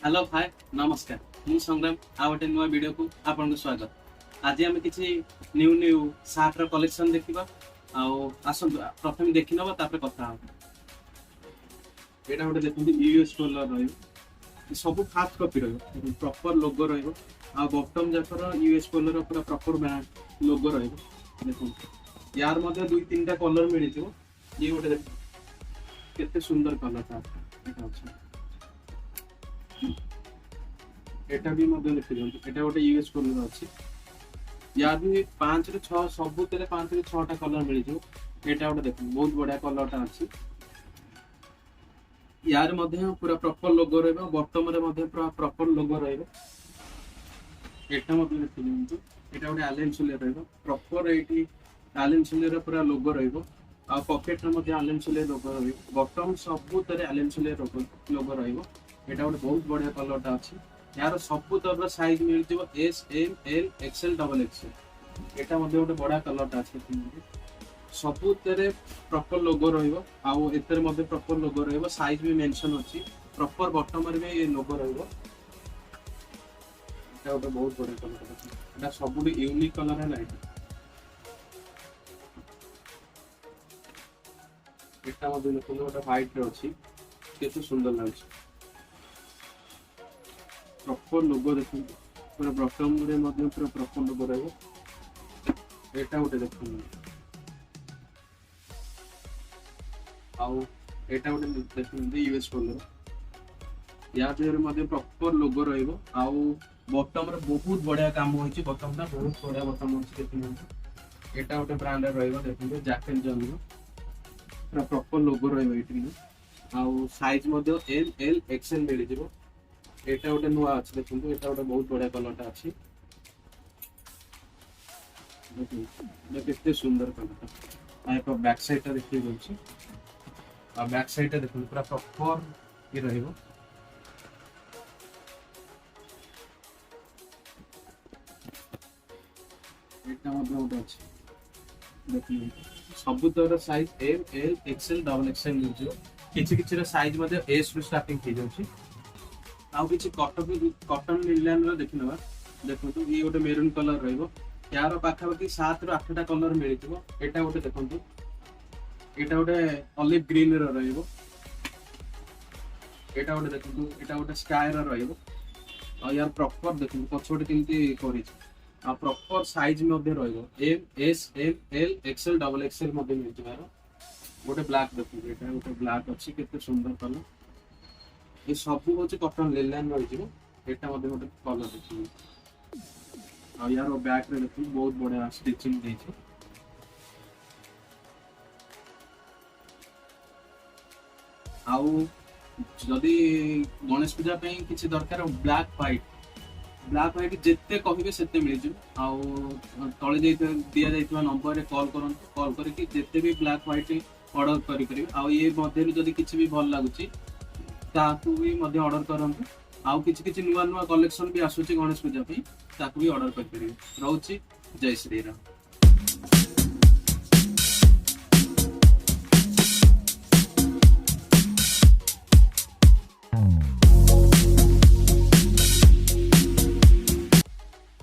Hello hi नमस्कार मु संग्राम आ गोटे नुआ वीडियो को आपन स्वागत। आज आम किसी न्यू न्यू सार्ट रो कलेक्शन देखिबा आसु प्रथम देखि नबा तापर कथा हो। एटा गोटे देखंती यूएस डॉलर रहइबो सब फास्ट कॉपी रहइबो प्रॉपर लोगो रहइबो आ बॉटम जाकर यूएस डॉलर पूरा प्रॉपर ब्रांड लोगो रहइबो। देखो यार मध्ये दुई तीनटा कलर मिली जिवो ये गोटे देखो केते सुंदर कलर था एटा अछि एटा भी मध्ये लिखि दियंतु एटा गोटे यूएस कलर अछि या भी 5 रे 6 सब तेरे 5 रे 6 टा कलर मिली जो एटा गोटे देखो बहुत बढ़िया कलर टा अछि यार मध्ये पूरा प्रॉपर लोगो रहबो बॉटम रे मध्ये पूरा प्रॉपर लोगो रहबो एटा मध्ये लिखि दियंतु एटा गोटे एलन सुले रहबो प्रॉपर एटी एलन सुले रे पूरा लोगो रहबो आ पॉकेट रे मध्ये एलन सुले लोगो रहबो बॉटम सब तेरे एलन सुले लोगो रहबो एटा गोटे बहुत बढ़िया कलर टा अछि यार सब तरह साइज मिल जिवो S M L XL double XL एटा मध्ये गोटे बड़ा कलर टा अछि सब तेरे प्रॉपर लोगो रहइबो आ एतर मध्ये प्रॉपर लोगो रहइबो साइज भी मेंशन अछि प्रॉपर बॉटम रे भी लोगो रहइबो एटा गोटे बहुत बड़ा कलर अछि एटा सब यूनिक कलर है लाइट एटा मध्ये देखो गोटे व्हाइट रे अछि केते सुंदर लागछ प्रॉपर लोगो देखो पूरा बॉटम रे मध्ये पूरा प्रॉपर लोगो रहइबो एटा गोटे देखो आउ एटा गोटे देखो यूएस डॉलर या देर मध्ये प्रॉपर लोगो रहइबो आउ बॉटम रे बहुत बढ़िया काम होइछि बॉटम ना बहुत बढ़िया बॉटम होइछि देखिन एटा गोटे ब्रांड रे रहइबो देखो जैकेट जन पूरा प्रॉपर लोगो रहइबो एठी आउ साइज मध्ये एल एल एक्सएल मिलि जिवो एटा गोटे नुआ अछि देखंतु एटा गोटे बहुत बढ़िया कलरटा अछि देखंतु केते सुंदर कलरटा आ एक बैक साइड ता देखि होछि आ बैक साइड ता देखंतु पूरा प्रॉपर ये रहइबो एटा मध्ये गोटे अछि देखंतु सब तरह size M L XL double XL मिलजियो किछि किछि रे साइज मध्ये एस रु स्टार्टिंग થઈ जाउछि आउ किछि कॉटन लिनन रो देखिनबा देखंतु ई गोटे मेरून कलर रहइबो यार पाखा बाकी 7 रो 8 टा कलर मिलिथिबो एटा गोटे देखंतु एटा गोटे ऑलिव ग्रीन रो रहइबो एटा गोटे देखंतु एटा गोटे स्काई रो रहइबो आ यार प्रॉपर देखंतु पछोटे केमती करिछ आ प्रॉपर साइज मध्ये रहइबो M S M L XL double XL मध्ये मिलथिबारो गोटे ब्लैक देखंतु एटा गोटे ब्लैक अछि केते सुंदर कलर ये सब होचे कॉटन लेलान रहि जिवो एटा मध्ये गोटे कलर देखि आ यार ओ बैक रे देखि बहुत बढ़िया स्टिचिंग देछि आउ जदी गणेश पूजा पे किछि दरकार ब्लैक व्हाइट जेते कहिबे सेते मिल जिवो आउ तळे दिया जाइतबा नंबर रे कॉल करंतु कॉल करके जेते भी ब्लैक व्हाइट ऑर्डर करि करिवे आउ ये मध्ये जदी किछि भी भल लागुची ताकू भी मध्ये ऑर्डर करंतु आउ किछि किछि नुवा नुवा कलेक्शन भी आसुची गणेश पूजा पे ताकू भी ऑर्डर कर परिबे रहउची जय श्री राम।